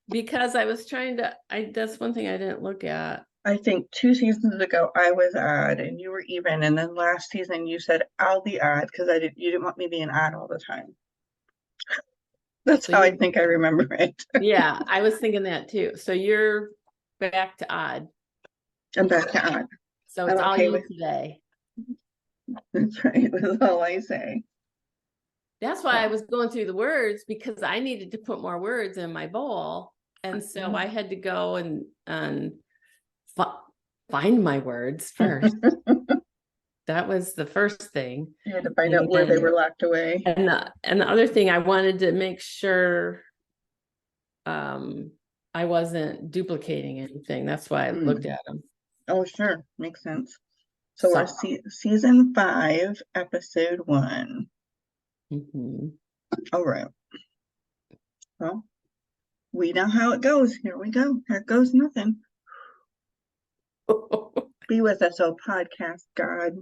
because I was trying to, that's one thing I didn't look at. I think 2 seasons ago I was odd and you were even, and then last season you said I'll be odd because you didn't want me being odd all the time. That's So how I think I remember it. yeah, I was thinking that too. So you're back to odd. I'm back to odd. So it's I'm all okay you with today. that's right. That's all I say. That's why I was going through the words, because I needed to put more words in my bowl. And so I had to go and find my words first. That was the first thing. You had to find out where they were locked away. And the other thing, I wanted to make sure I wasn't duplicating anything. That's why I looked at them. Oh, sure. Makes sense. So we're season 5, episode 1. All right. Well, we know how it goes. Here we go. Here goes nothing. Be with us, oh podcast God.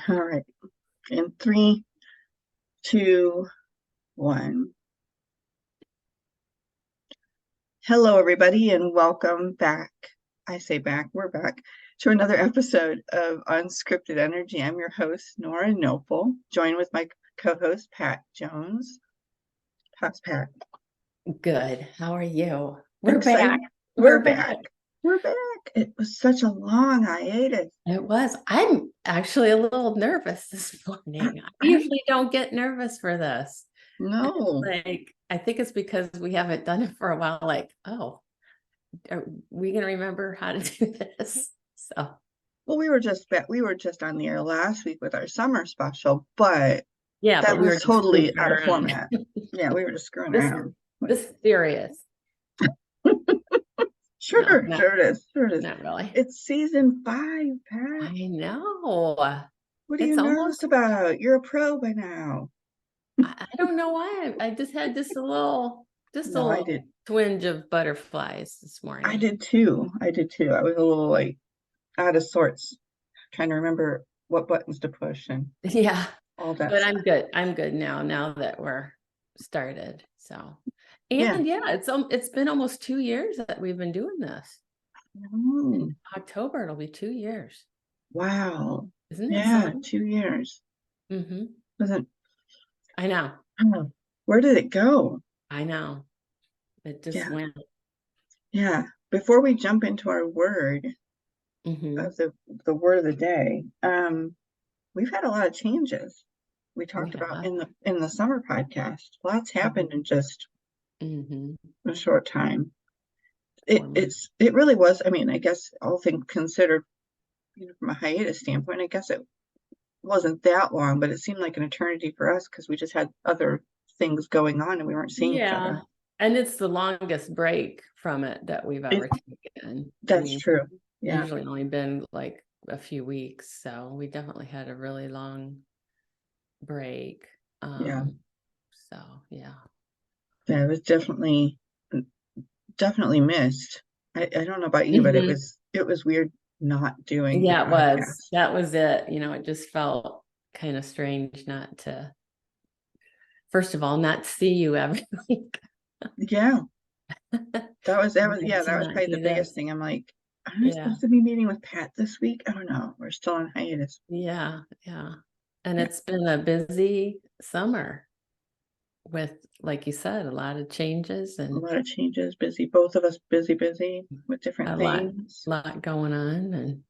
All right. In 3, 2, 1. Hello, everybody, and welcome back. I say back, we're back to another episode of Unscripted Energy. I'm your host, Nora Knople, joined with my co-host, Pat Jones. How's Pat? Good. How are you? We're back. We're back. We're back. It was such a long hiatus. It was. I'm actually a little nervous this morning. I usually don't get nervous for this. No. Like, I think it's because we haven't done it for a while. Like, oh, are we going to remember how to do this? So, well, we were just on the air last week with our summer special, but yeah, that but we was were totally out of format. Yeah, we were just screwing around. This is serious. Sure, no, sure it is. Sure it is. Not really. It's season 5, Pat. I know. What are you nervous about? You're a pro by now. I don't know why. I just had just a little twinge of butterflies this morning. I did too. I was a little like out of sorts, trying to remember what buttons to push and yeah, all that. But stuff. I'm good now that we're started. So, and yeah, it's been almost 2 years that we've been doing this. In October, it'll be 2 years. Wow. Isn't it? Yeah, 2 years. Wasn't. I know. Oh, where did it go? I know. It just went. Yeah. Before we jump into our word of the word of the day, we've had a lot of changes. We talked about in the summer podcast. Lots happened in just a short time. It really was. I mean, I guess all things considered, from a hiatus standpoint, I guess it wasn't that long, but it seemed like an eternity for us because we just had other things going on and we weren't seeing each other. And it's the longest break from it that we've ever taken. That's true. Yeah. Usually only been like a few weeks, so we definitely had a really long break. So yeah, it was definitely missed. I don't know about you, but it was weird not doing. Yeah, it was. That was it. It just felt kind of strange not to, first of all, not see you every week. Yeah. That was probably the biggest thing. I'm like, are we supposed to be meeting with Pat this week? Oh no, we're still on hiatus. Yeah. And it's been a busy summer with, like you said, a lot of changes. Busy. Both of us busy with different things. A lot going on. And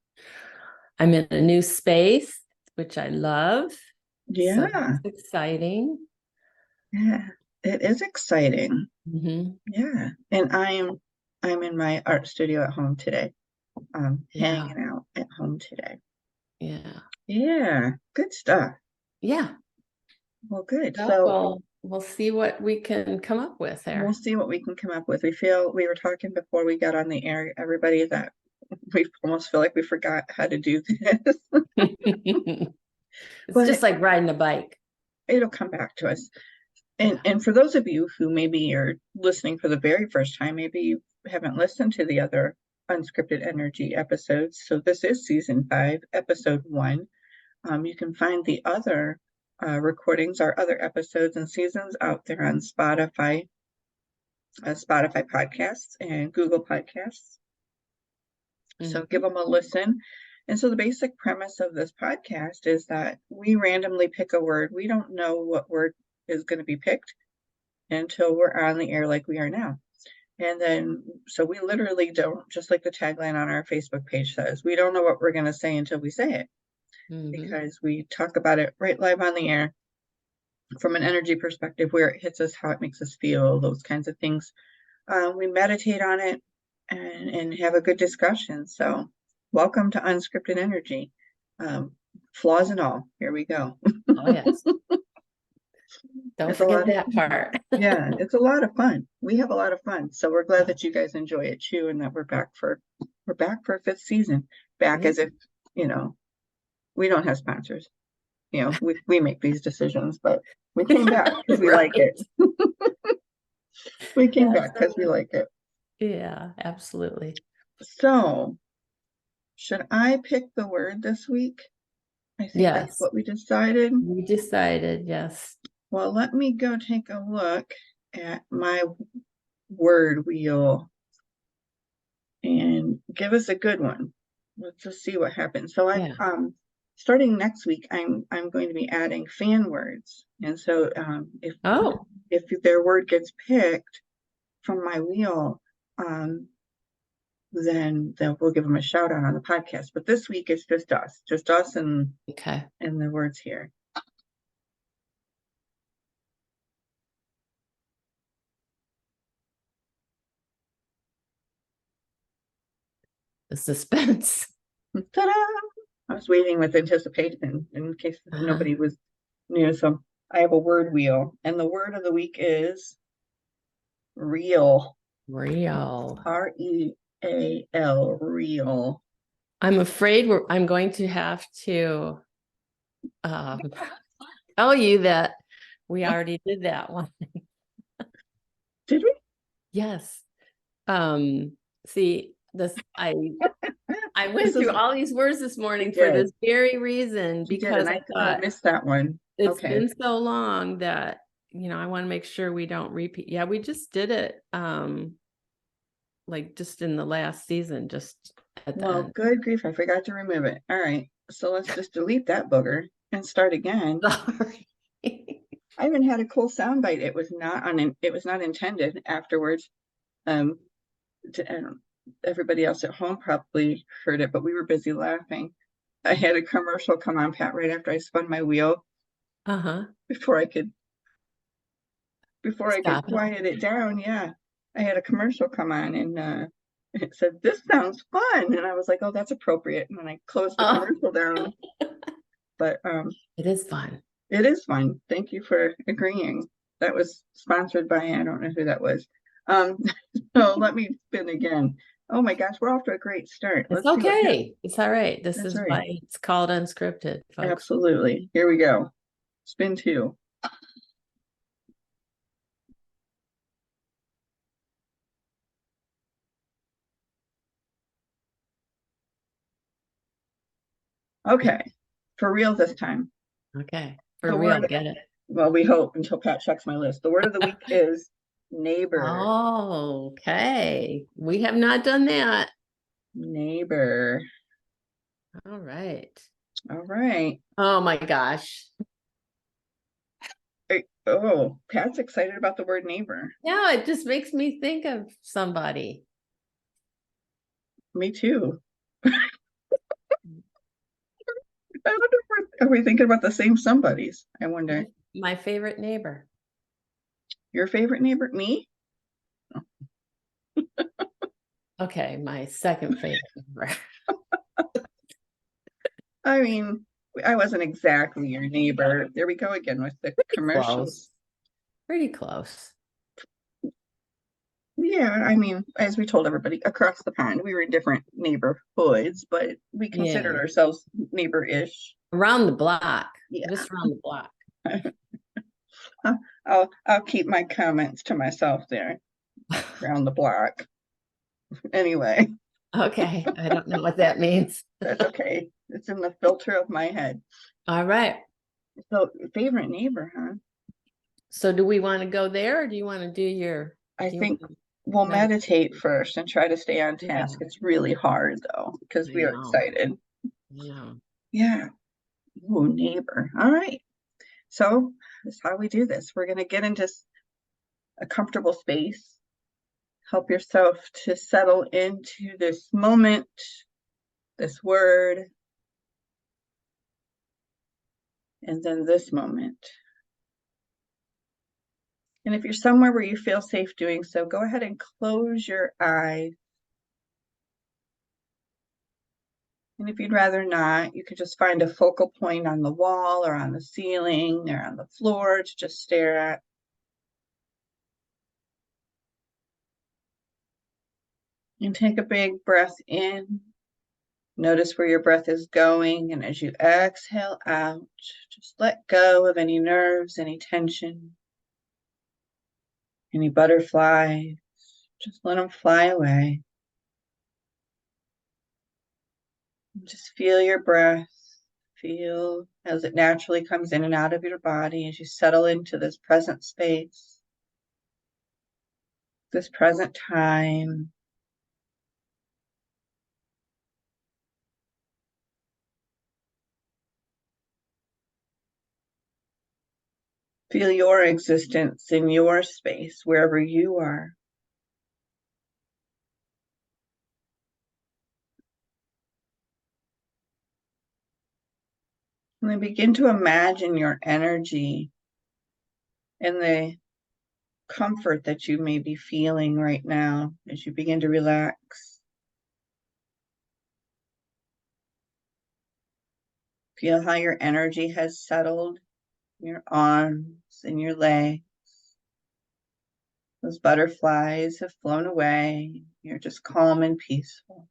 I'm in a new space, which I love. Yeah. So it's exciting. Yeah, it is exciting. Yeah. And I'm in my art studio at home today. Hanging out at home today. Yeah. Good stuff. Yeah. Well, good. So we'll see what we can come up with there. We'll see what we can come up with. We were talking before we got on the air, everybody, that we almost feel like we forgot how to do this. It's just like riding a bike. It'll come back to us. And for those of you who maybe are listening for the very first time, maybe you haven't listened to the other Unscripted Energy episodes. So this is season 5, episode 1. You can find the other recordings, our other episodes and seasons out there on Spotify, Spotify podcasts and Google podcasts. So give them a listen. And so the basic premise of this podcast is that we randomly pick a word. We don't know what word is going to be picked until we're on the air like we are now. And then, so we literally don't, just like the tagline on our Facebook page says, we don't know what we're going to say until we say it, because we talk about it right live on the air from an energy perspective, where it hits us, how it makes us feel, those kinds of things. We meditate on it and have a good discussion. So welcome to Unscripted Energy. Flaws and all, here we go. Oh, yes. Don't forget that part. Yeah, it's a lot of fun. We have a lot of fun. So we're glad that you guys enjoy it too, and that we're back for a fifth season. Back as if, we don't have sponsors. We make these decisions, but we came back because we like it. We came back because we like it. Yeah, absolutely. So should I pick the word this week? I think that's what we decided. We decided, yes. Well, let me go take a look at my word wheel and give us a good one. Let's just see what happens. So starting next week, I'm going to be adding fan words. And so if their word gets picked from my wheel, then we'll give them a shout out on the podcast. But this week it's just us and the words here. The suspense. Ta-da! I was waiting with anticipation in case nobody was new. So I have a word wheel, and the word of the week is real. Real. R-E-A-L, real. I'm afraid I'm going to have to tell you that we already did that one. Did we? Yes. See, I went through all these words this morning for this very reason, because I thought I missed that one. It's been so long that, I want to make sure we don't repeat. Yeah, we just did it like just in the last season, just at the end. Good grief, I forgot to remove it. All right, so let's just delete that booger and start again. Sorry. I even had a cool soundbite. It was not intended afterwards. Everybody else at home probably heard it, but we were busy laughing. I had a commercial come on, Pat, right after I spun my wheel. Before I could quiet it down. Yeah, I had a commercial come on, and it said, "This sounds fun," and I was like, "Oh, that's appropriate." And then I closed the commercial down. But it is fun. It is fun. Thank you for agreeing. That was sponsored by, I don't know who that was. So let me spin again. Oh my gosh, we're off to a great start. It's okay. It's all right. This is why it's called Unscripted, folks. Absolutely. Here we go. Spin 2. Okay. For real this time. Okay. For real, get it. Well, we hope, until Pat checks my list. The word of the week is neighbor. Oh, okay. We have not done that. Neighbor. All right. All right. Oh my gosh. Oh, Pat's excited about the word neighbor. Yeah, it just makes me think of somebody. Me too. I wonder if are we thinking about the same somebodies? I wonder. My favorite neighbor. Your favorite neighbor? Me? Okay, my second favorite neighbor. I mean, I wasn't exactly your neighbor. There we go again with the commercials. Pretty close. Yeah, I mean, as we told everybody, across the pond, we were in different neighborhoods, but we considered ourselves neighbor-ish. Around the block. Yeah. Just around the block. I'll keep my comments to myself there. Around the block. Anyway. Okay. I don't know what that means. That's okay. It's in the filter of my head. All right. So favorite neighbor, huh? So do we want to go there, or do you want to do your I think we'll meditate first and try to stay on task. Yeah. It's really hard though, because we are excited. Yeah. Yeah. Ooh, neighbor. All right. So that's how we do this. We're going to get into a comfortable space. Help yourself to settle into this moment, this word, and then this moment. And if you're somewhere where you feel safe doing so, go ahead and close your eyes. And if you'd rather not, you could just find a focal point on the wall or on the ceiling or on the floor to just stare at. And take a big breath in. Notice where your breath is going. And as you exhale out, just let go of any nerves, any tension, any butterflies. Just let them fly away. Just feel your breath. Feel as it naturally comes in and out of your body as you settle into this present space, this present time. Feel your existence in your space, wherever you are. And then begin to imagine your energy and the comfort that you may be feeling right now as you begin to relax. Feel how your energy has settled in your arms and your legs. Those butterflies have flown away. You're just calm and peaceful.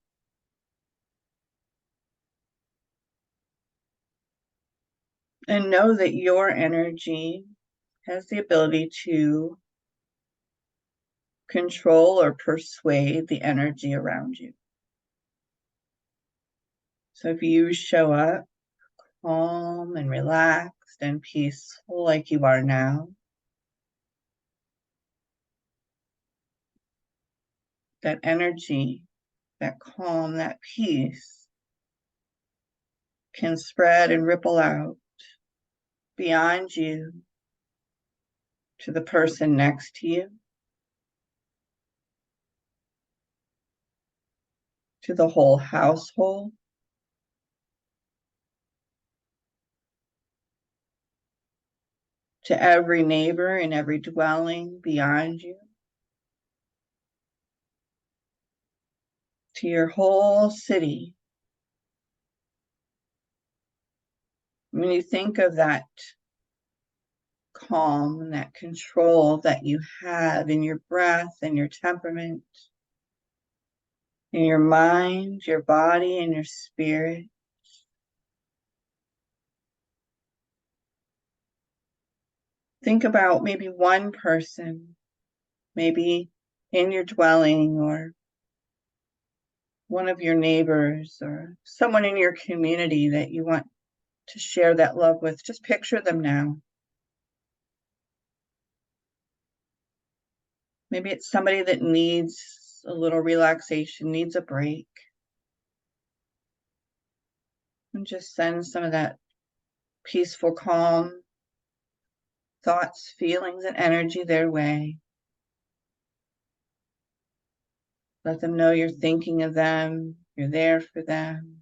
And know that your energy has the ability to control or persuade the energy around you. So if you show up calm and relaxed and peaceful like you are now, that energy, that calm, that peace can spread and ripple out beyond you to the person next to you, to the whole household, to every neighbor and every dwelling beyond you, to your whole city. When you think of that calm and that control that you have in your breath and your temperament, in your mind, your body, and your spirit, think about maybe one person, maybe in your dwelling or one of your neighbors or someone in your community that you want to share that love with. Just picture them now. Maybe it's somebody that needs a little relaxation, needs a break. And just send some of that peaceful, calm thoughts, feelings, and energy their way. Let them know you're thinking of them, you're there for them.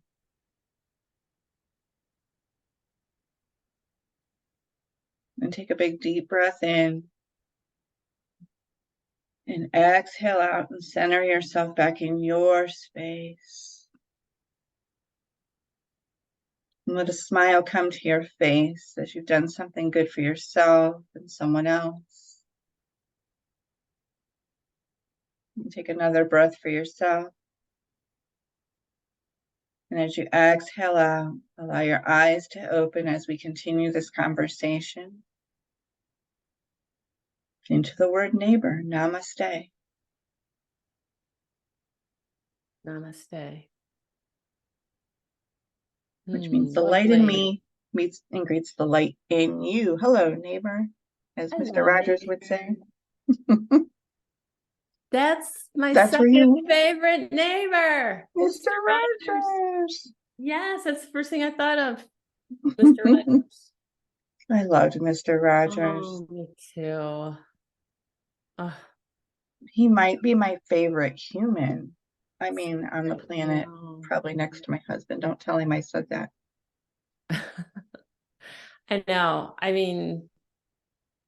And take a big deep breath in. And exhale out and center yourself back in your space. And let a smile come to your face as you've done something good for yourself and someone else. And take another breath for yourself. And as you exhale out, allow your eyes to open as we continue this conversation into the word neighbor. Namaste. Namaste. Which means the light in me meets and greets the light in you. Hello, neighbor, as Mr. Rogers would say. That's my That's where second you, favorite neighbor. Mr. Rogers. Rogers. Yes, that's the first thing I thought of. Mr. Rogers. I loved Mr. Rogers. Oh, me too. Oh, He might be my favorite human. I mean, on the I planet, know. probably next to my husband. Don't tell him I said that. I know. I mean,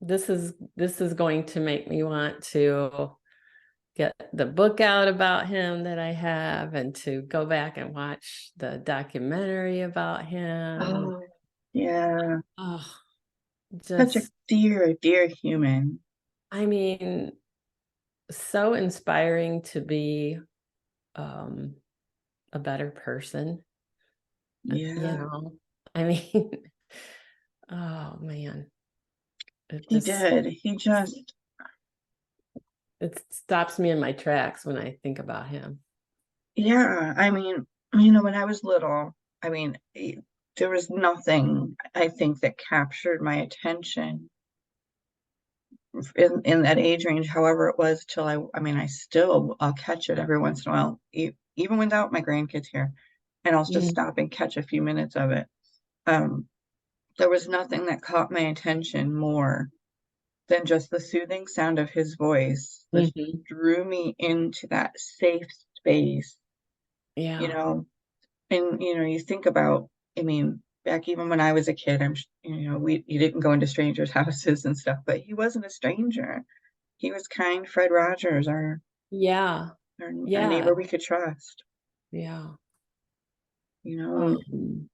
this is going to make me want to get the book out about him that I have and to go back and watch the documentary about him. Oh, yeah. Oh, Such a just, dear human. I mean, so inspiring to be a better person. You Yeah, know, I mean, oh man, he did. He just, it stops me in my tracks when I think about him. yeah. I mean, when I was little, I mean, there was nothing I think that captured my attention in that age range, however it was till I mean, I'll catch it every once in a while, even without my grandkids here, and I'll just Mhm. stop and catch a few minutes of it. Um, there was nothing that caught my attention more than just the soothing sound of his voice that Mhm. drew me into that safe space, you Yeah. know. And you think about, I mean, back even when I was a kid, you didn't go into strangers' houses and stuff, but he wasn't a stranger. He was kind Fred Rogers, Yeah. our Yeah. neighbor we could trust. Yeah. And you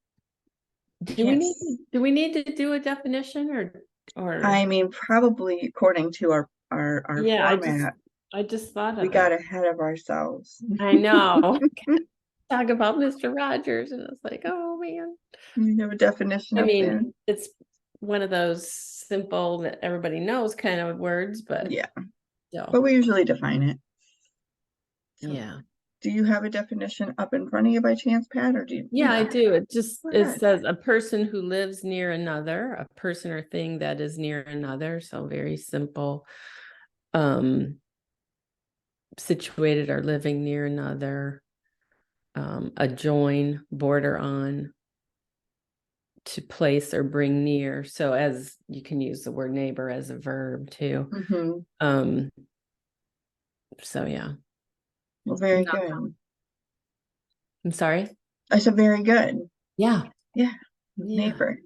can't. Do we need to do a definition I or mean, probably according to our yeah, format, I just thought we of got that. ahead of ourselves. I know. Talk about Mr. Rogers and it's like, oh man. You have a definition I up mean, there? it's one of those simple that everybody knows kind of words, but Yeah, still. but we usually define it. So, Yeah. do you have a definition up in front of you by chance, Pat, or do you? Yeah, I Yeah, do. go It ahead. says a person who lives near another, a person or thing that is near another. So very simple. Um, situated or living near another, adjoin, border on, to place or bring near. So as you can use the word neighbor as a verb too. Mm-hmm. Um, so yeah. Well, very No, good. I'm sorry. I said very good. Yeah. Yeah, Yeah. neighbor.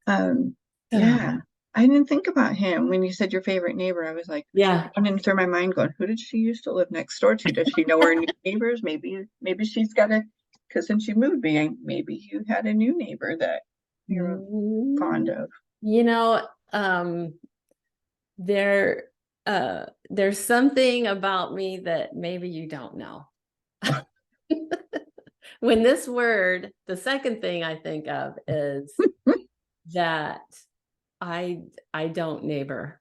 Um, So yeah. I didn't think about him when you said your favorite neighbor. I was like yeah. running through my mind going, who did she used to live next door to? Does she know her new neighbors? Maybe she's got because since you moved, maybe you had a new neighbor that you're fond Mm, of. you know, there there's something about me that maybe you don't know. When this word, the second thing I think of is that I I don't neighbor.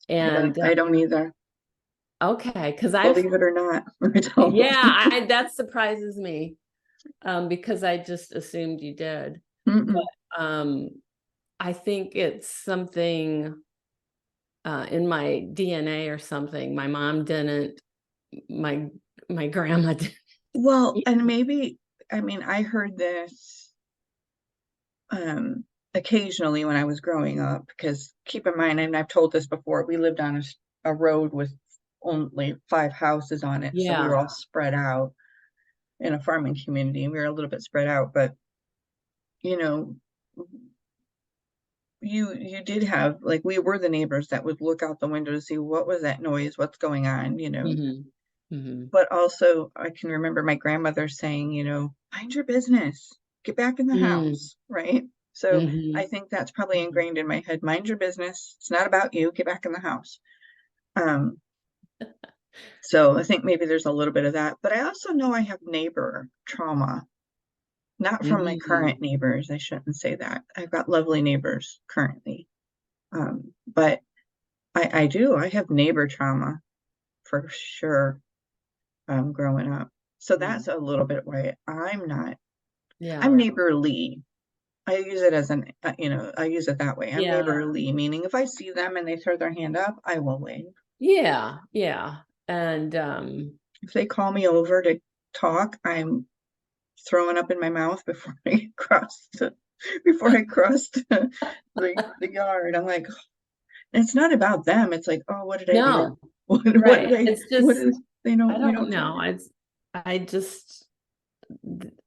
And I don't either. okay, because I've Believe it or not, I don't. yeah, that surprises me. Because I just assumed you did. Mm-mm. But I think it's something in my DNA or something. My mom didn't, my grandma didn't. Well, and maybe, I mean, I heard this occasionally when I was growing up, because keep in mind, and I've told this before, we lived on a road with only 5 houses on it, so we were Yeah. all spread out in a farming community, and we were a little bit spread out, but you know, you did have, like, we were the neighbors that would look out the window to see what was that noise, what's going on. Hmm. Hmm. But also I can remember my grandmother saying, mind your business, get back in the Mm. house, right? So I Hmm. think that's probably ingrained in my head. Mind your business. It's not about you. Get back in the house. Um, so I think maybe there's a little bit of that. But I also know I have neighbor trauma, not from my Hmm. current neighbors. I shouldn't say that. I've got lovely neighbors currently. But I do. I have neighbor trauma for sure, growing up. So Yeah. that's a little bit why I'm Yeah. neighborly. I use it as I use it that way. I'm Yeah. neighborly, meaning if I see them and they throw their hand up, I will wave. Yeah. And If they call me over to talk, I'm throwing up in my mouth before I crossed the yard. I'm like, it's not about them. It's like, oh, what did I do? no, What right. did It's what just, is they don't I we don't don't talk. know. I just,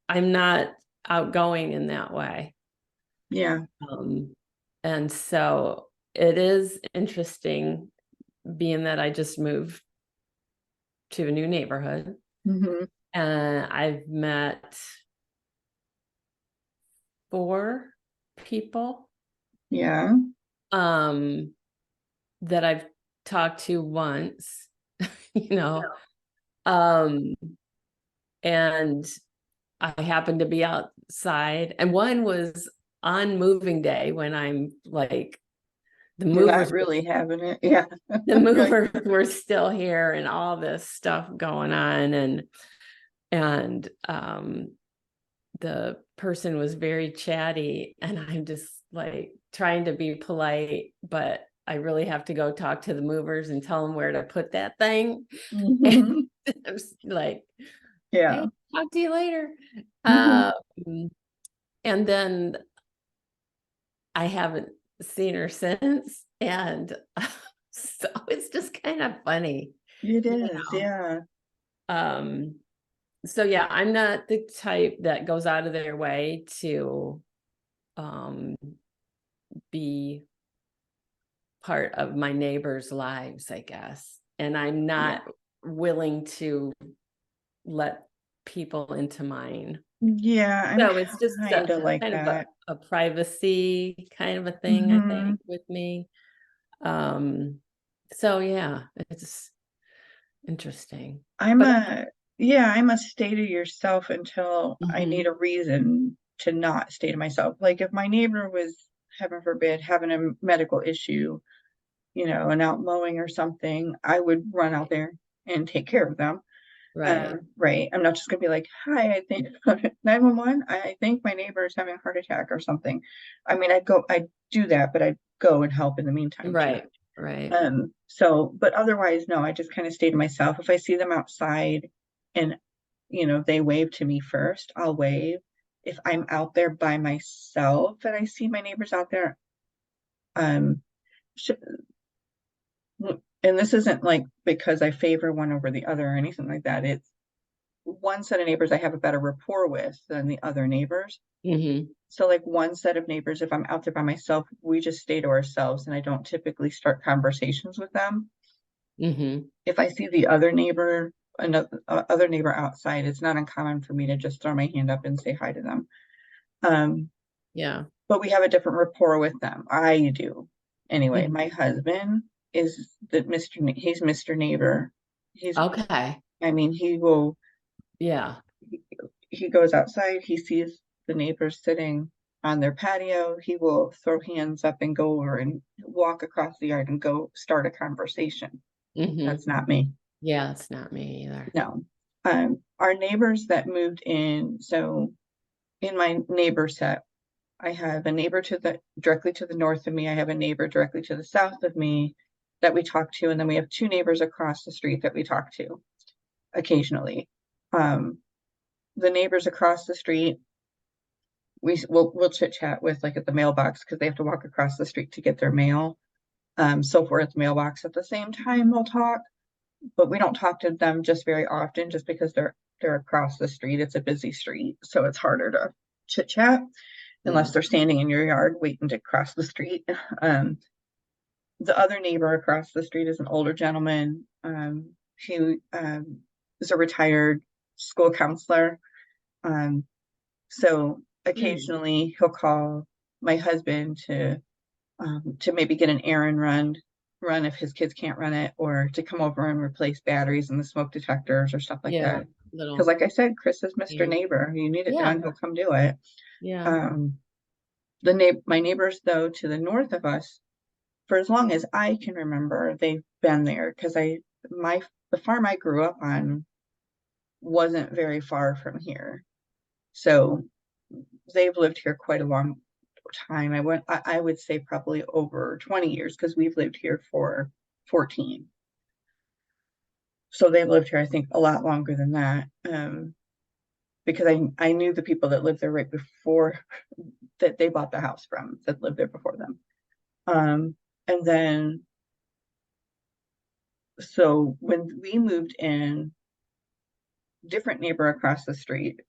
I'm not outgoing in that way. Yeah. And so it is interesting being that I just moved to a new neighborhood Hmm. and I've met 4 people Yeah. um that I've talked to once, you know, um and I happened to be outside and one was on moving day when I'm like the You're not movers really having it. Yeah. the Right. movers were still here and all this stuff going on and the person was very chatty and I'm just like trying to be polite, but I really have to go talk to the movers and tell them where to put that thing. And Hmm. I'm like, Yeah. hey, talk to you later. Hmm. Um, and then I haven't seen her since. And so it's just kind of funny, It you is. know. Yeah. Um, so yeah, I'm not the type that goes out of their way to um be part of my neighbors' lives, I guess. And I'm Yeah. not willing to let people into mine. Yeah. I'm So it's just kind of like kind of that. a privacy kind of a thing, I Hmm. think, with me. Um, so yeah, it's interesting. I'm But a yeah, I'm a stay to yourself until I need mhm, a reason to not stay to myself. Like if my neighbor was, heaven forbid, having a medical issue, an out mowing or something, I would run out there and take care of them. right, Right. I'm not just gonna be like, hi, I think 911, I think my neighbor is having a heart attack or something. I mean, I'd do that, but I'd go and help in the meantime too. right, right. But otherwise, no, I just kind of stay to myself. If I see them outside and, they wave to me first, I'll wave. If I'm out there by myself and I see my neighbors out there, um, sh- and this isn't like because I favor one over the other or anything like that. It's one set of neighbors I have a better rapport with than the other neighbors. Hmm. So like one set of neighbors, if I'm out there by myself, we just stay to ourselves and I don't typically start conversations with them. Hmm. If I see the other neighbor outside, it's not uncommon for me to just throw my hand up and say hi to them. Um, Yeah. but we have a different rapport with them. I do. Anyway, Mhm. my husband is he's Mr. Neighbor. He's, Okay. I mean, Yeah. he goes outside, he sees the neighbors sitting on their patio, he will throw hands up and go over and walk across the yard and go start a conversation. Hmm. That's not me. Yeah, it's not me either. No. Our neighbors that moved in, so in my neighbor set, I have a neighbor directly to the north of me. I have a neighbor directly to the south of me that we talk to, and then we have 2 neighbors across the street that we talk to occasionally. Um, the neighbors across the street, we'll chit chat with like at the mailbox because they have to walk across the street to get their mail. So if we're at the mailbox at the same time, we'll talk, but we don't talk to them just very often just because they're across the street. It's a busy street, so it's harder to chit chat unless Mm. they're standing in your yard waiting to cross the street. Um, the other neighbor across the street is an older gentleman. He is a retired school counselor. Um, so Mm. occasionally he'll call my husband to maybe get an errand run if his kids can't run it, or to come over and replace batteries in the smoke detectors or stuff like Yeah. that. Because, Little. like I said, Chris is Mr. Yeah. Neighbor. You need it Yeah. done, he'll come do it. Yeah. Um, my neighbors, though, to the north of us, for as long as I can remember, they've been there because the farm I grew up on wasn't very far from here, so they've lived here quite a long time. I would say probably over 20 years because we've lived here for 14. So they lived here, I think, a lot longer than that. Because I knew the people that lived there right before that they bought the house from, that lived there before them. And then, so when we moved in, different neighbor across the street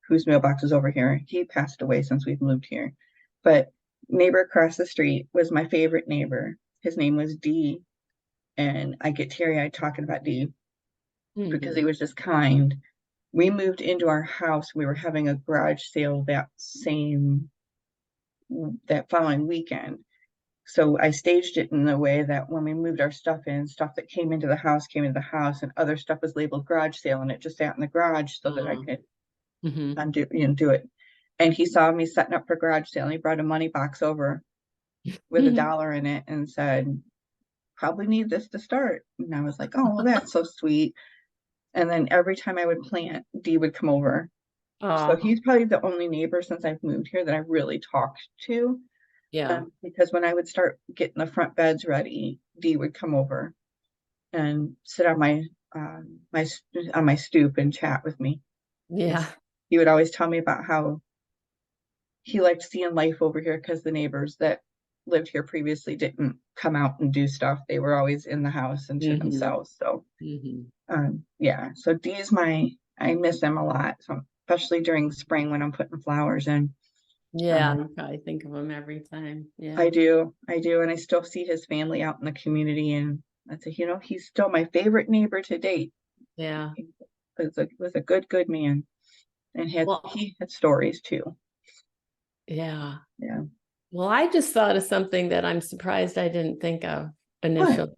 whose mailbox is over here, he passed away since we've moved here. But neighbor across the street was my favorite neighbor. His name was D. And I get teary-eyed talking about D because he was just kind. We moved into our house. We were having a garage sale that following weekend. So I staged it in a way that when we moved our stuff in, stuff that came into the house, and other stuff was labeled garage sale, and it just sat in the garage so that I could do it. And he saw me setting up for garage sale, and he brought a money box over with $1 in it and said, probably need this to start. And I was like, oh, well, that's so sweet. And then every time I would plant, D would come over. So he's probably the only neighbor since I've moved here that I really talked to. Yeah. Because when I would start getting the front beds ready, D would come over and sit on my stoop and chat with me. Yeah. He would always tell me about how he liked seeing life over here because the neighbors that lived here previously didn't come out and do stuff. They were always in the house and to themselves. So yeah. So D is I miss him a lot. So especially during spring when I'm putting flowers in. Yeah, you probably think of him every time. Yeah. I do. And I still see his family out in the community, and I say, he's still my favorite neighbor to date. Yeah. He was a good man, and he had stories too. Yeah. Yeah. Well, I just thought of something that I'm surprised I didn't think of initially.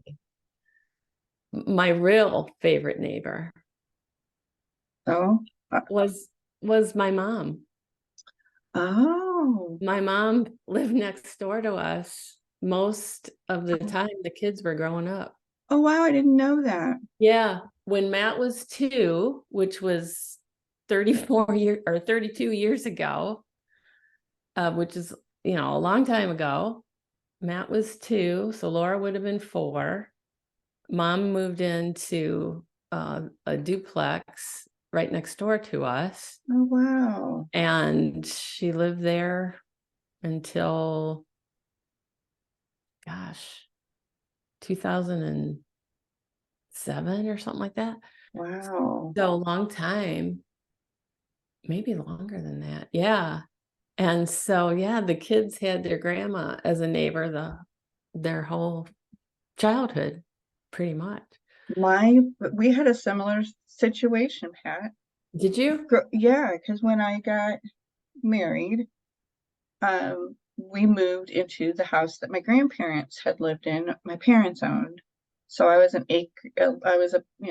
What? My real favorite neighbor was my mom. Oh. My mom lived next door to us most of the time the kids were growing up. Oh, wow. I didn't know that. Yeah. When Matt was 2, which was 32 years ago, which is, a long time ago, Matt was 2. So Laura would have been 4. Mom moved into a duplex right next door to us. Oh, wow. And she lived there until, 2007 or something like that. Wow. So a long time, maybe longer than that. Yeah. And so, yeah, the kids had their grandma as a neighbor their whole childhood, pretty much. We had a similar situation, Pat. Did you? Yeah, because when I got married, we moved into the house that my grandparents had lived in, my parents owned. So I was a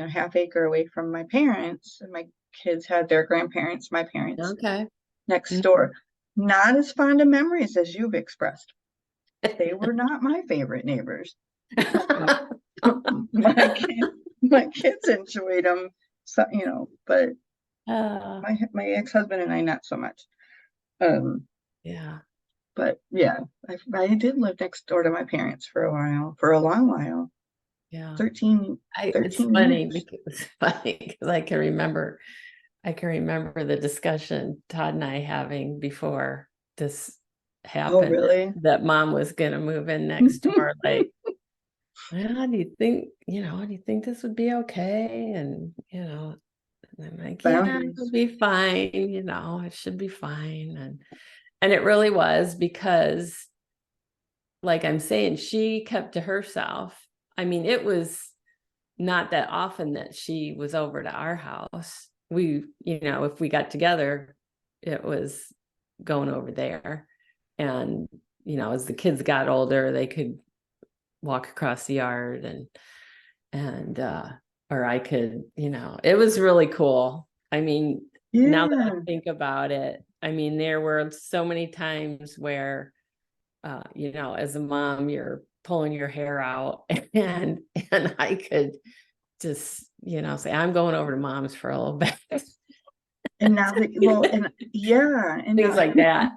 half acre away from my parents, and my kids had their grandparents, my parents, next door. Not as fond of memories as you've expressed. They were not my favorite neighbors. My kids enjoyed them, so, but my ex-husband and I, not so much. Yeah. But yeah, I did live next door to my parents for a long while. Yeah. 13 it's funny years. because I can remember the discussion Todd and I having before this happened. Oh, really? That Mom was going to move in next door. Like, well, do you think this would be okay? And, and I'm like, yeah, it'll be fine. It should be fine. And it really was, because like I'm saying, she kept to herself. I mean, it was not that often that she was over to our house. We, if we got together, it was going over there. And, as the kids got older, they could walk across the yard or I could, it was really cool. I mean, now that I think about it, I mean, there were so many times where, as a mom, you're pulling your hair out and I could just, say, I'm going over to Mom's for a little bit. And now that, and things like that.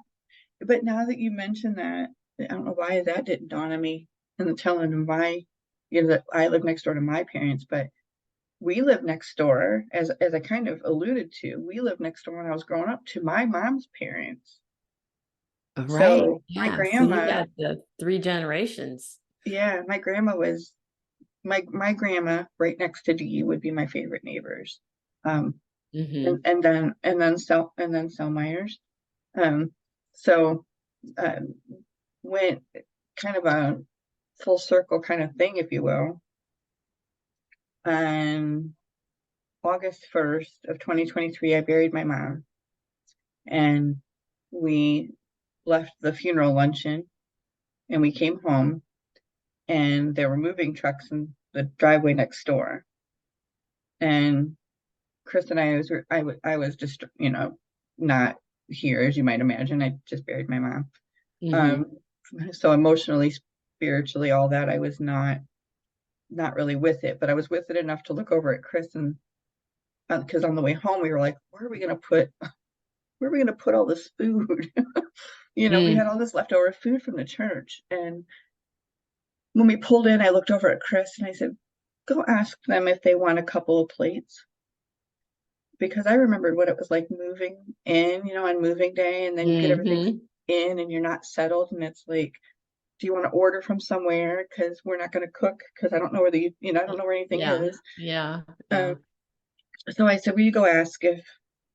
But now that you mention that, I don't know why that didn't dawn on me, and telling them why, that I live next door to my parents, but we lived next door, as I kind of alluded to, we lived next door when I was growing up to my mom's parents. Right. So my Yeah. So you grandma, got the 3 generations. yeah, my grandma was my grandma right next to Dee would be my favorite neighbors. Um, Mm-hmm. and then Selmeyer's. Um, so um, went kind of a full circle kind of thing, if you will. On August 1st of 2023, I buried my mom, and we left the funeral luncheon, and we came home, and there were moving trucks in the driveway next door. And Chris and I was just, not here, as you might imagine. I just buried my mom. Mm-hmm. Um, so emotionally, spiritually, all that, I was not really with it, but I was with it enough to look over at Chris, and because on the way home we were like, where are we going to put all this food? We had all this leftover food from the church. And when we pulled in, I looked over at Chris and I said, go ask them if they want a couple of plates. Because I remembered what it was like moving in, on moving day, and then you get everything Mm-hmm. in and you're not settled. And it's like, do you want to order from somewhere? Because we're not going to cook, because I don't know where I don't know where anything Yeah. is. Yeah. Um, Yeah. so I said, will you go ask if,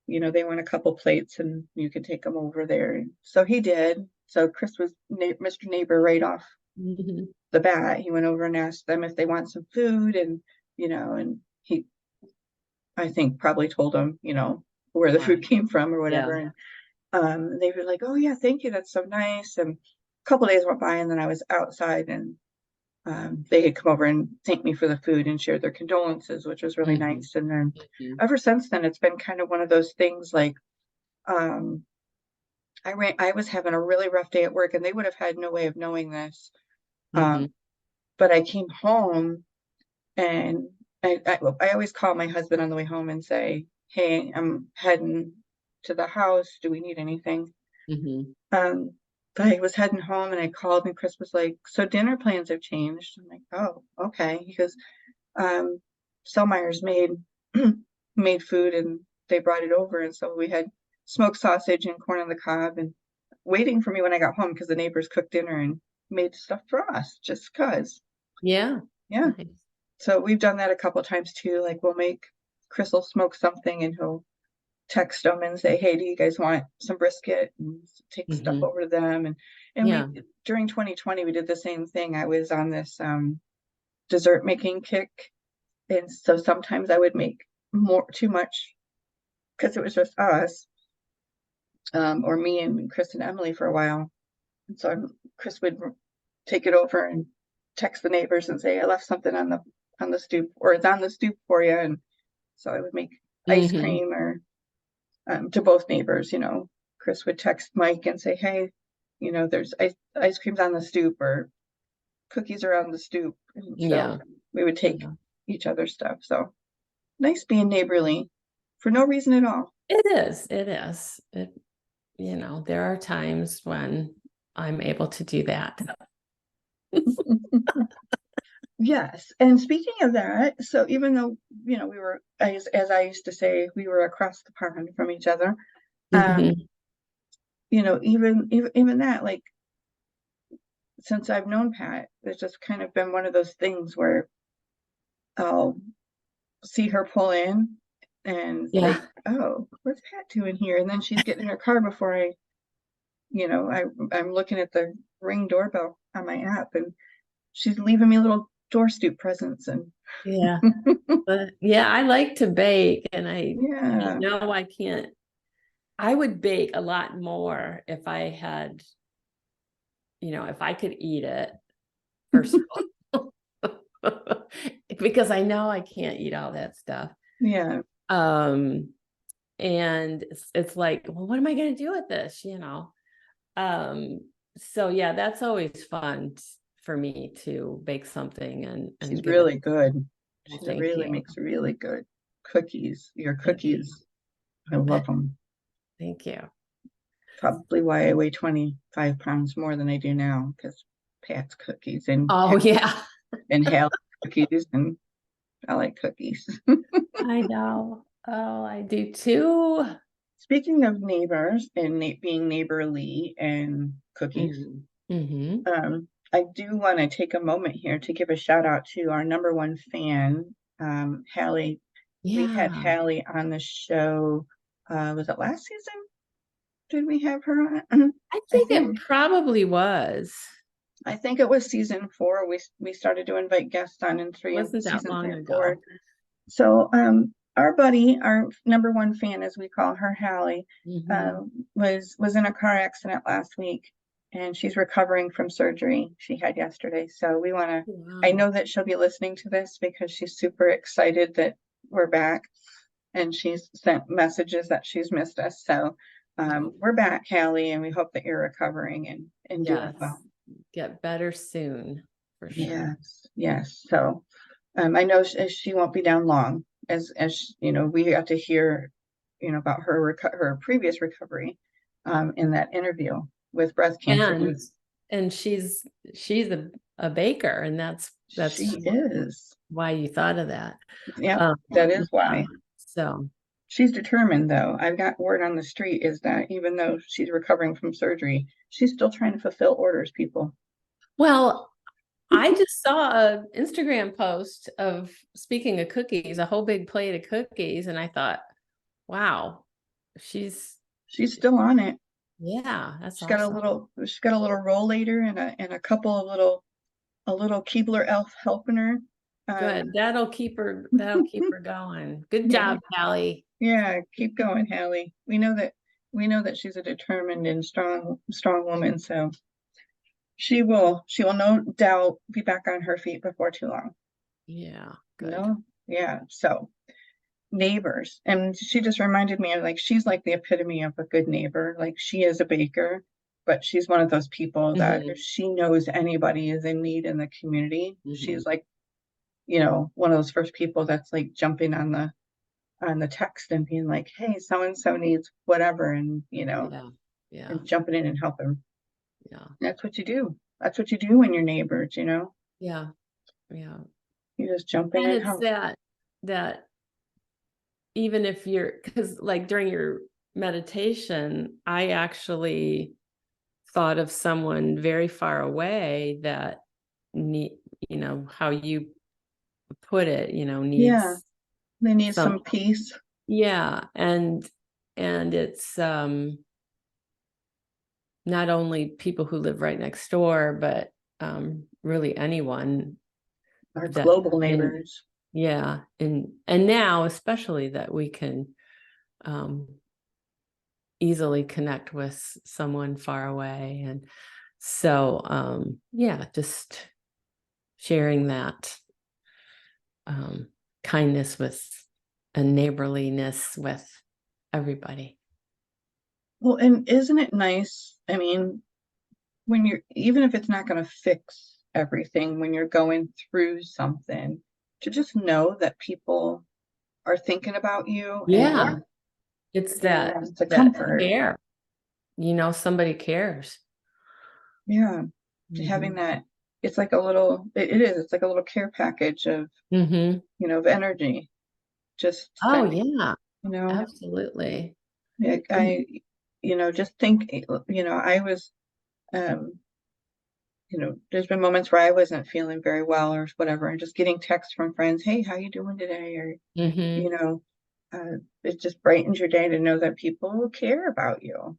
they want a couple plates and you can take them over there? So he did. So Chris was Mr. Neighbor right off Mm-hmm. the bat. He went over and asked them if they want some food, and, and he, I think, probably told them, where the food Right. came from or Yeah. whatever. And they were like, oh yeah, thank you. That's so nice. And a couple days went by, and then I was outside, and they had come over and thanked me for the food and shared their condolences, which was really Mm-hmm. nice. And then Mm-hmm. ever since then, it's been kind of one of those things like, um, I was having a really rough day at work, and they would have had no way of knowing this. Mm-hmm. But I came home, and I always call my husband on the way home and say, hey, I'm heading to the house. Do we need anything? Mm-hmm. Um, but I was heading home, and I called, and Chris was like, so dinner plans have changed. I'm like, oh, okay. He goes, Selmeyer's made food, and they brought it over. And so we had smoked sausage and corn on the cob, and waiting for me when I got home, because the neighbors cooked dinner and made stuff for us just because. Yeah. Yeah. Nice. So we've done that a couple times too. Like Chris will smoke something, and he'll text them and say, hey, do you guys want some brisket? And take stuff Mm-hmm. over to them. And Yeah. during 2020, we did the same thing. I was on this dessert making kick. And so sometimes I would make too much, because it was just us, or me and Chris and Emily for a while. And so Chris would take it over and text the neighbors and say, I left something on the stoop, or it's on the stoop for you. And so I would make ice Mm-hmm. cream, or to both neighbors. Chris would text Mike and say, hey, there's ice cream's on the stoop, or cookies are on the stoop. And so Yeah. we would take Yeah. each other's stuff. So nice being neighborly for no reason at all. It is. It is. There are times when I'm able to do that. Yes. And speaking of that, so even though, we were, as I used to say, we were across the pond from each other, um, Mm-hmm. even that, like, since I've known Pat, it's just kind of been one of those things where I'll see her pull in and Yeah. think, oh, what's Pat doing here? And then she's getting in her car before I'm looking at the Ring doorbell on my app, and she's leaving me little door stoop presents. And Yeah. But yeah, I like to bake, and I yeah, know I can't. I would bake a lot more if I had, if I could eat it, first of all, because I know I can't eat all that stuff. yeah. And it's like, well, what am I going to do with this? So yeah, that's always fun for me to bake something and She's give it. really good. Well, She thank really you. makes really good cookies. Your Thank you. cookies, I love them. Thank you. Probably why I weigh 25 pounds more than I do now, because Pat's cookies and Oh yeah. and Hal's cookies, and I like cookies. I know. Oh, I do too. Speaking of neighbors and being neighborly and cookies, I do want to take a moment here to give a shout out to our number one fan, Hallie. We had Yeah. Hallie on the show. Was it last season? Did we have her on? I think it probably was. I think it was season 4. We started to invite guests on in Wasn't that season long 3 and ago. 4. So our buddy, our number one fan, as we call her, Hallie, was in a car accident last week, and she's recovering from surgery she had yesterday. So we want to, I know that she'll be listening to this because she's super excited that we're back, and she's sent messages that she's missed us. So we're back, Hallie, and we hope that you're recovering and doing well. Get better soon, for sure. Yes. So I know she won't be down long, as you know, we got to hear, about her previous recovery in that interview with breast cancer. And she's a baker, and that's she is why you thought of that. Yeah, that is why. So she's determined, though. I've got word on the street is that even though she's recovering from surgery, she's still trying to fulfill orders, people. Well, I just saw an Instagram post of, speaking of cookies, a whole big plate of cookies, and I thought, wow, she's still on it. Yeah, that's she's awesome. She's got a little rollator and a couple of a little Keebler elf helping her. Good. That'll keep her going. Good job, Hallie. Yeah, keep going, Hallie. We know that she's a determined and strong woman, so she will no doubt be back on her feet before too long. Yeah, good. Yeah. So neighbors, and she just reminded me of, like, she's like the epitome of a good neighbor. Like, she is a baker, but she's one of those people that if she knows anybody is in need in the community, she's like, one of those first people that's like jumping on the text and being like, hey, so and so needs whatever, and and jumping in and helping. That's what you do. That's what you do when you're neighbors. Yeah. You just jump in and help. That even if because like during your meditation, I actually thought of someone very far away that how you put it, needs they need some peace. And it's not only people who live right next door, but really anyone, our global neighbors. And now especially that we can easily connect with someone far away. And so just sharing that kindness and neighborliness with everybody. Well, and isn't it nice? I mean, when even if it's not going to fix everything, when you're going through something, to just know that people are thinking about you. It's that comfort. Care. Somebody cares. Having that, it's like a little, it's like a little care package of, of energy. Just absolutely. I just think, I was, there's been moments where I wasn't feeling very well or whatever, and just getting texts from friends, hey, how you doing today? Or, it just brightens your day to know that people will care about you.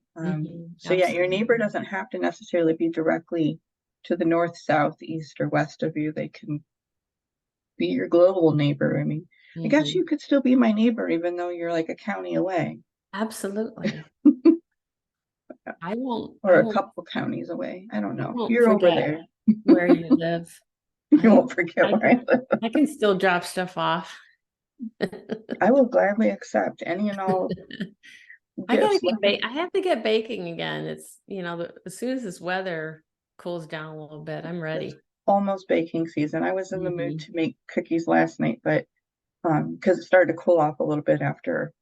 So your neighbor doesn't have to necessarily be directly to the north, south, east, or west of you. They can be your global neighbor. I mean, I guess you could still be my neighbor even though you're like a county away. Absolutely. I won't. Or a couple counties away. I don't know. You're over there where you live. You won't forget where I live. I can still drop stuff off. I will gladly accept any and all. I have to get baking again. It's, as soon as this weather cools down a little bit, I'm ready. It's almost baking season. I was in the mood to make cookies last night, but because it started to cool off a little bit after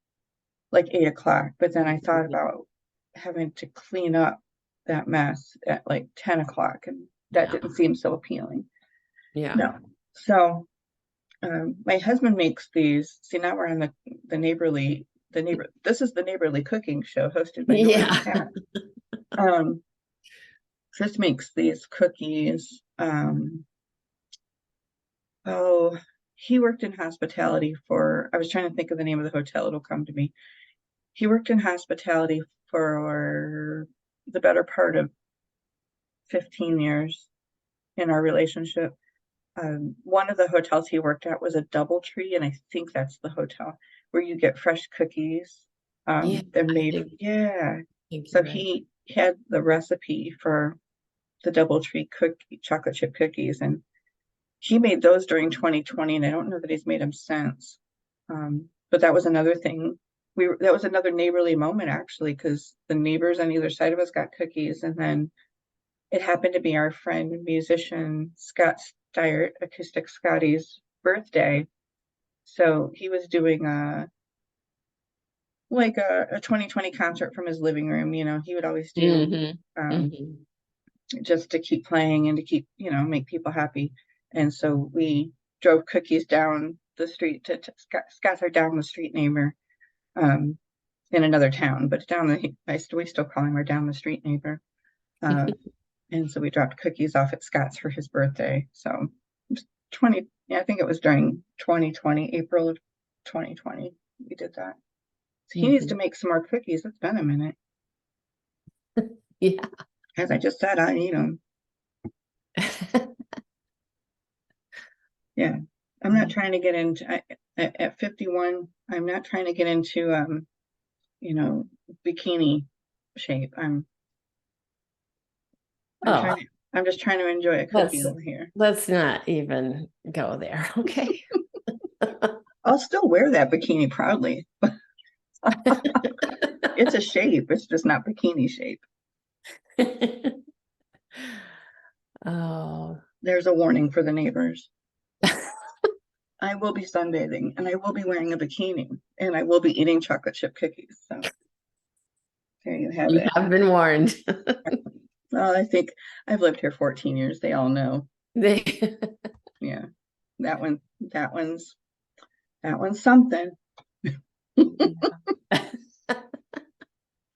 like 8 o'clock. But then I thought about having to clean up that mess at like 10 o'clock, and that didn't seem so appealing. No. So My husband makes these. See, now we're on this is the neighborly cooking show hosted by Nora and Yeah. Pat. Chris makes these cookies. Oh, he worked in hospitality I was trying to think of the name of the hotel, it'll come to me. He worked in hospitality for the better part of 15 years in our relationship. One of the hotels he worked at was a DoubleTree, and I think that's the hotel where you get fresh cookies. Yeah, They're I made, think, yeah. I think So you're right. he had the recipe for the DoubleTree chocolate chip cookies, and he made those during 2020, and I don't know that he's made them since. But that was another thing. That was another neighborly moment, actually, because the neighbors on either side of us got cookies, and then it happened to be our friend musician Scott Steyert, Acoustic Scotty's birthday. So he was doing a 2020 concert from his living room. He would always do just to keep playing and to keep, make people happy. And so we drove cookies down the street to Scott's our down the street neighbor in another town, but we still call him our down the street neighbor. And so we dropped cookies off at Scott's for his birthday. So I think it was during 2020, April of 2020, we did that. So he needs to make some more cookies. It's been a minute. Yeah. As I just said, I eat them. Yeah. I'm not trying to get into, at 51, I'm not trying to get into, bikini shape. I'm just trying to enjoy a cookie over here. Let's not even go there. Okay. I'll still wear that bikini proudly. It's a shape. It's just not bikini shape. Oh. There's a warning for the neighbors. I will be sunbathing, and I will be wearing a bikini, and I will be eating chocolate chip cookies. So there you have it. You have been warned. Well, I think I've lived here 14 years. They all know. Yeah, that one's something.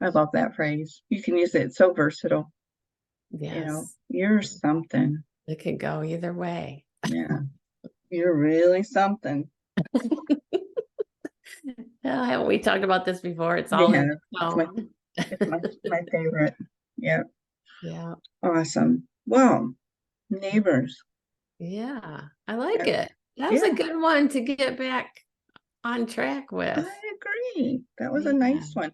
I love that phrase. You can use it. It's so versatile. Yes. You're something. It could go either way. Yeah. You're really something. Haven't we talked about this before? It's all it's my favorite. Yeah. Yeah. Awesome. Well, neighbors. Yeah, I like it. That was a good one to get back on track with. I agree. That was a nice one.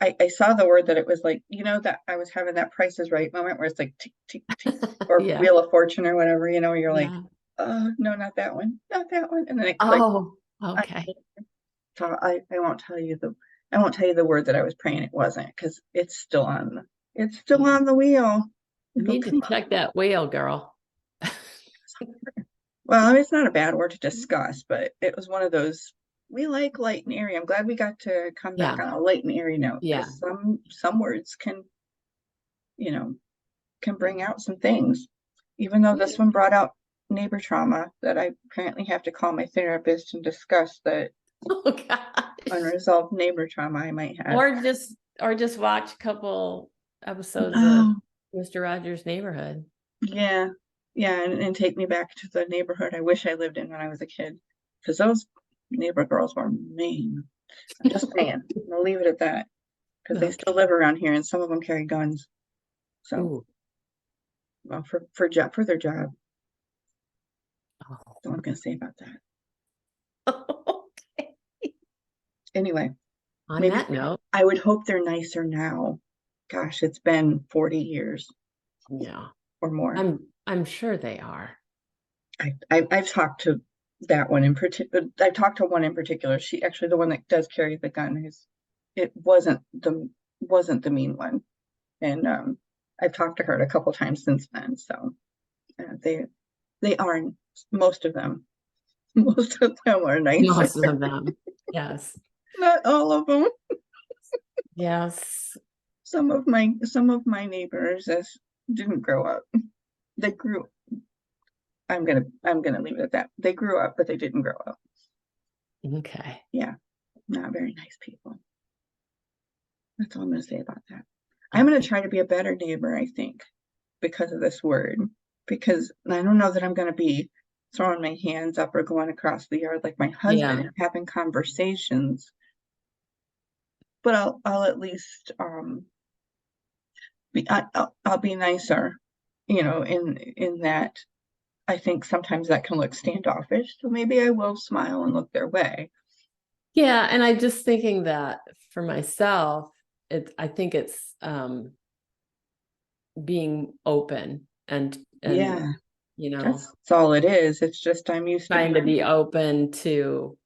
I saw the word that it was like, that I was having that Price is Right moment where it's like tick, tick, tick, or Wheel of Fortune or whatever, you're like, oh, no, not that one, not that one. And then it clicked. Oh, okay. So I won't tell you the word that I was praying it wasn't, because it's still on the wheel. You need to check that wheel, girl. Well, it's not a bad word to discuss, but it was one of those, we like light and airy. I'm glad we got to come back on a light and airy note. Yeah. Some words can bring out some things, even though this one brought out neighbor trauma that I apparently have to call my therapist and discuss that unresolved neighbor trauma I might have. Or just watch a couple episodes of Mr. Rogers' Neighborhood. Yeah. Yeah, and take me back to the neighborhood I wish I lived in when I was a kid, because those neighbor girls were mean. I'm just saying. I'll leave it at that, because they still live around here, and some of them carry guns. So, well, for their job. That's all I'm going to say about that. Okay. Anyway, on that note, I would hope they're nicer now. Gosh, it's been 40 years. Yeah, or more. I'm sure they are. I've talked to that one in particular. I talked to one in particular. She actually, the one that does carry the gun, it wasn't the mean one, and I've talked to her a couple times since then. So they are, most of them are nicer. Most of them, yes. Not all of them. Yes. Some of my neighbors didn't grow up. They grew I'm gonna leave it at that. They grew up, but they didn't grow up. Okay. Yeah, not very nice people. That's all I'm gonna say about that. I'm gonna try to be a better neighbor, I think, because of this word. Because I don't know that I'm gonna be throwing my hands up or going across the yard like my husband and having conversations. But I'll at least I'll be nicer, in that I think sometimes that can look standoffish. So maybe I will smile and look their way. Yeah, and I'm just thinking that for myself, I think it's being open and Yeah, that's that's all it is. It's just I'm used to trying to be open to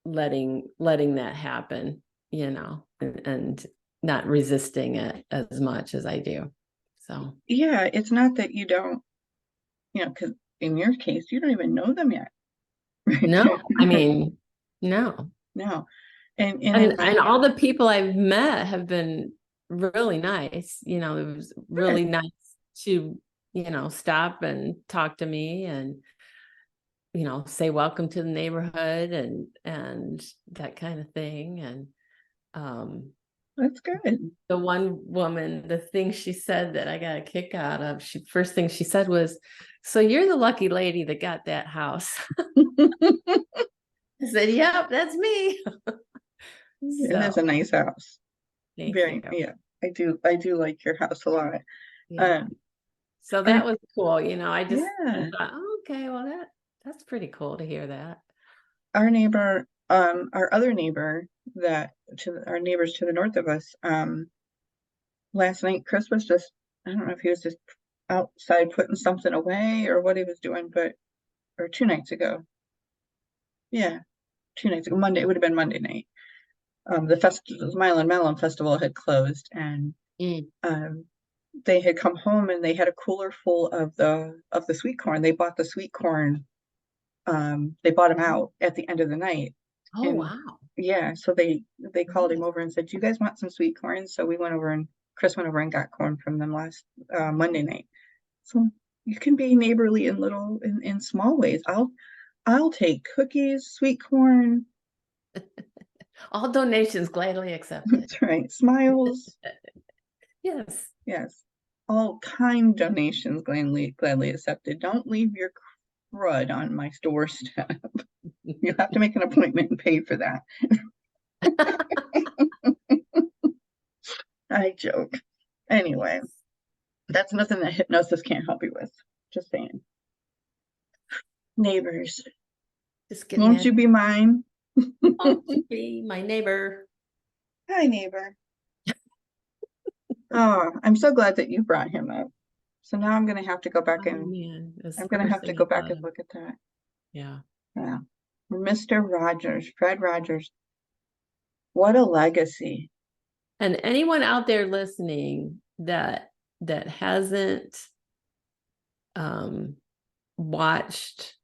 letting that happen, and not resisting it as much as I do. So yeah, it's not that you don't, because in your case, you don't even know them yet. no, I mean, no. No. And And all the people I've met have been really nice. It was really nice to, stop and talk to me and, say welcome to the neighborhood and that kind of thing. And that's good. the one woman, the thing she said that I got a kick out of, first thing she said was, "So you're the lucky lady that got that house." I said, "Yep, that's me." It is a nice house. Thank Very, you. yeah. I do like your house a lot. Yeah. So that was cool. I just Yeah. thought, oh, okay, well that's pretty cool to hear that. Our neighbor, our other neighbor our neighbors to the north of us, last night Chris was just, I don't know if he was just outside putting something away or what he was doing, or 2 nights ago. Yeah, 2 nights ago. Monday, it would have been Monday night. The Smile and Melon Festival had closed, and they had come home and they had a cooler full of the sweet corn. They bought the sweet corn. They bought them out at the end of the night. Oh, And wow. yeah, so they called him over and said, "Do you guys want some sweet corn?" So we went over, and Chris went over and got corn from them last Monday night. So you can be neighborly in small ways. I'll take cookies, sweet corn. All donations gladly accepted. That's right. Smiles. Yes. Yes. All kind donations gladly accepted. Don't leave your crud on my doorstep. You have to make an appointment and pay for that. I joke. Anyway, that's nothing that hypnosis can't help you with. Just saying. Neighbors, Just get won't you be mine? Won't you be my neighbor? Hi, neighbor. Oh, I'm so glad that you brought him up. So now I'm going to have to go back and I'm going to have to go back and look at that. Yeah. Yeah. Mr. Rogers, Fred Rogers. What a legacy. And anyone out there listening that hasn't watched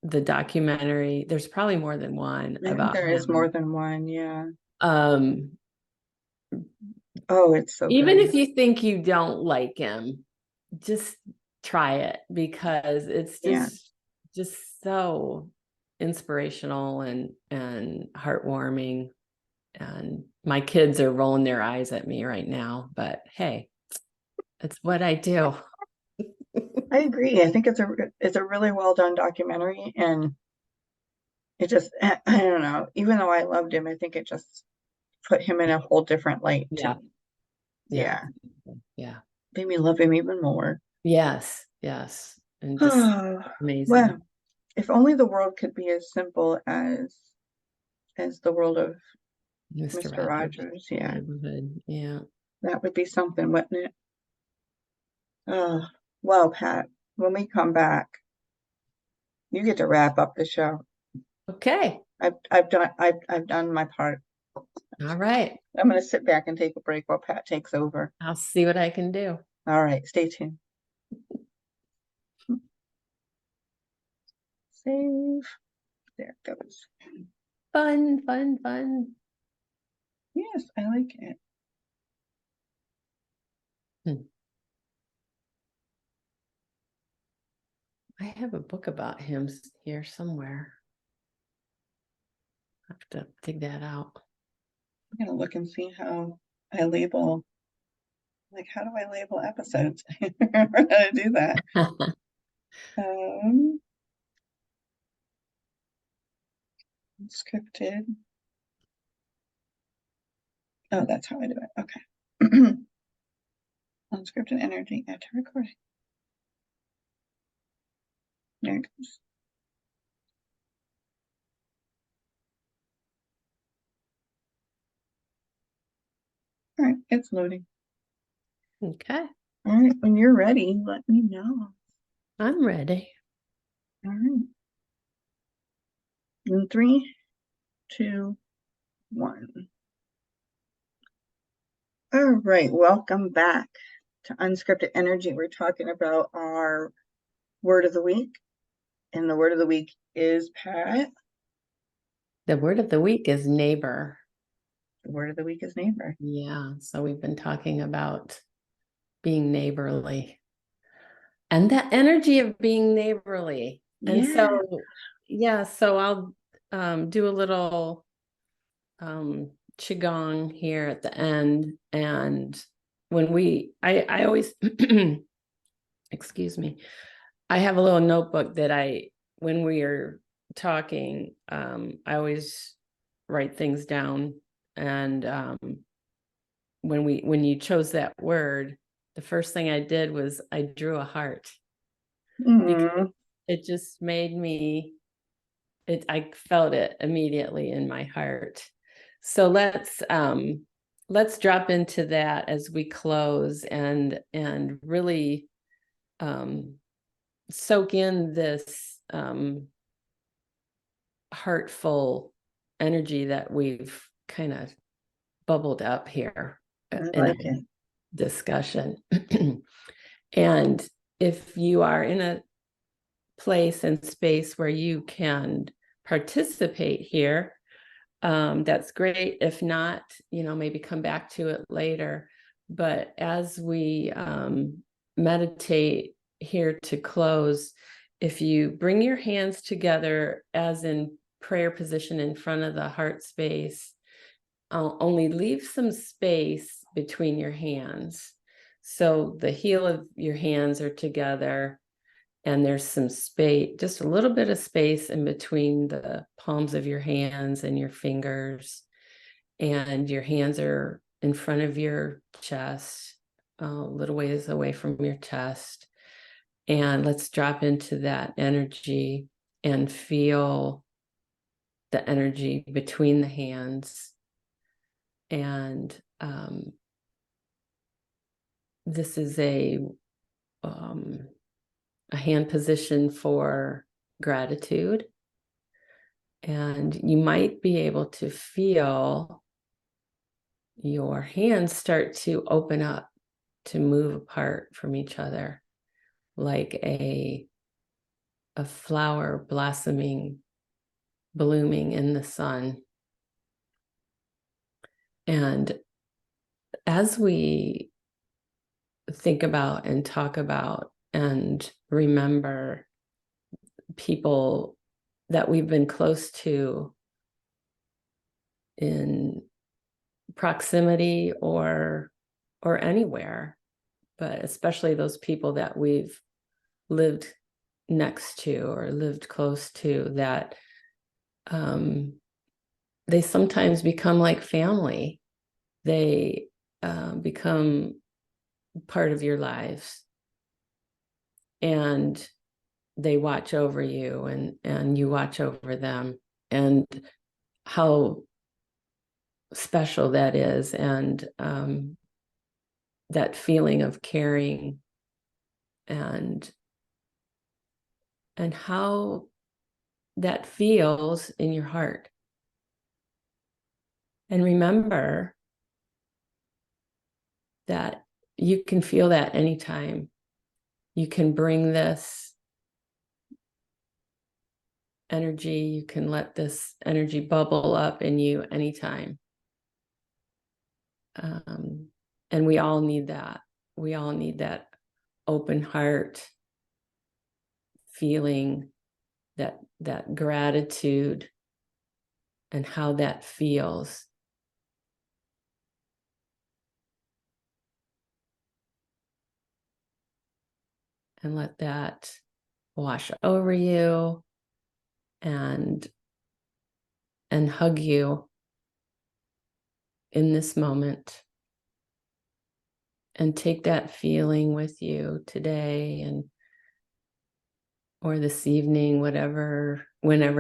the documentary, there's probably more than one about there him. is more than one, yeah. Oh, it's so even good. if you think you don't like him, just try it, because it's just so inspirational and heartwarming. And my kids are rolling their eyes at me right now, but hey, it's what I do. I agree. I think it's a really well done documentary, and it just, I don't know, even though I loved him, I think it just put him in a whole different light. Yeah. Yeah. Yeah. Made me love him even more. Yes. And just amazing. Well, if only the world could be as simple as the world of Mr. Rogers. Yeah. Yeah. That would be something, wouldn't it? Well, Pat, when we come back, you get to wrap up the show. Okay. I've done my part. All right. I'm going to sit back and take a break while Pat takes over. I'll see what I can do. All right, stay tuned. Save. There it goes. Fun. Yes, I like it. I have a book about him here somewhere. I have to dig that out. I'm gonna look and see how I label. Like, how do I label episodes? I don't remember how to do that. Unscripted. Oh, that's how I do it. Okay. Unscripted energy. Add to recording. There it goes. All right, it's loading. Okay. All right, when you're ready, let me know. I'm ready. All right. In 3, 2, 1. All right, welcome back to Unscripted Energy. We're talking about our word of the week, and the word of the week is Pat. The word of the week is neighbor. The word of the week is neighbor. Yeah, so we've been talking about being neighborly and the energy of being neighborly. And so I'll do a little qigong here at the end. And when I always excuse me, I have a little notebook that when we are talking, I always write things down. And when you chose that word, the first thing I did was I drew a heart. Because it just made me, I felt it immediately in my heart. So let's drop into that as we close and really soak in this heartful energy that we've kind of bubbled up here in a discussion. And if you are in a place and space where you can participate here, that's great. If not, maybe come back to it later. But as we meditate here to close, if you bring your hands together as in prayer position in front of the heart space, only leave some space between your hands. So the heel of your hands are together and there's some space, just a little bit of space in between the palms of your hands and your fingers. And your hands are in front of your chest, a little ways away from your chest. And let's drop into that energy and feel the energy between the hands. And this is a hand position for gratitude. And you might be able to feel your hands start to open up, to move apart from each other, like a flower blossoming, blooming in the sun. And as we think about and talk about and remember people that we've been close to in proximity or anywhere, but especially those people that we've lived next to or lived close to, that they sometimes become like family. They become part of your lives, and they watch over you and you watch over them, and how special that is. And that feeling of caring and how that feels in your heart. And remember that you can feel that anytime. You can bring this energy, you can let this energy bubble up in you anytime. And we all need that. We all need that open heart, feeling, that gratitude and how that feels. And let that wash over you and hug you in this moment. And take that feeling with you today and or this evening, whenever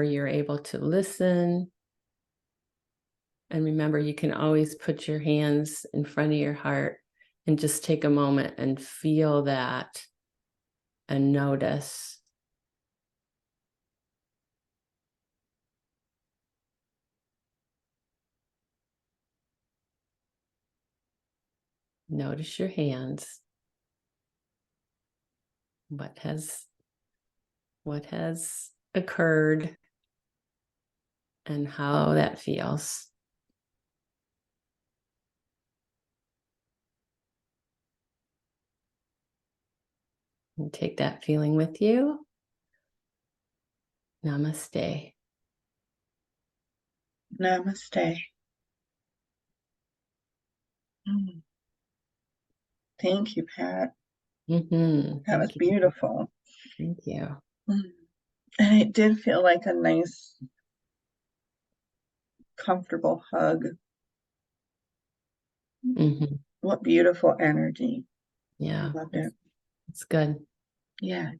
you're able to listen. And remember, you can always put your hands in front of your heart and just take a moment and feel that and notice. Notice your hands. What has occurred and how that feels. And take that feeling with you. Namaste. Namaste. Thank you, Pat. That was beautiful. Thank you. And it did feel like a nice, comfortable hug. What beautiful energy. Yeah. I loved it. It's good. Yeah.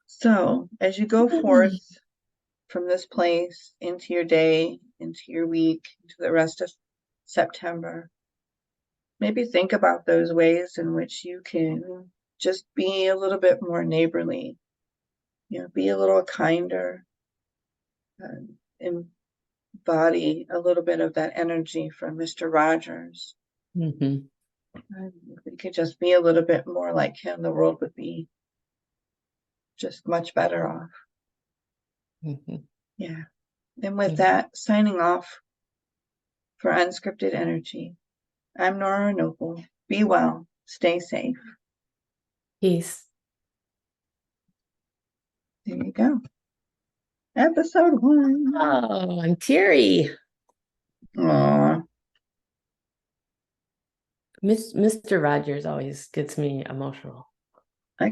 So as you go forth from this place into your day, into your week, into the rest of September, maybe think about those ways in which you can just be a little bit more neighborly, be a little kinder, embody a little bit of that energy from Mr. Rogers. If we could just be a little bit more like him, the world would be just much better off. Yeah. And with that, signing off for Unscripted Energy, I'm Nora Knople. Be well. Stay safe. Peace. There you go. Episode 1. Oh, I'm teary. Aww. Mr. Rogers always gets me emotional.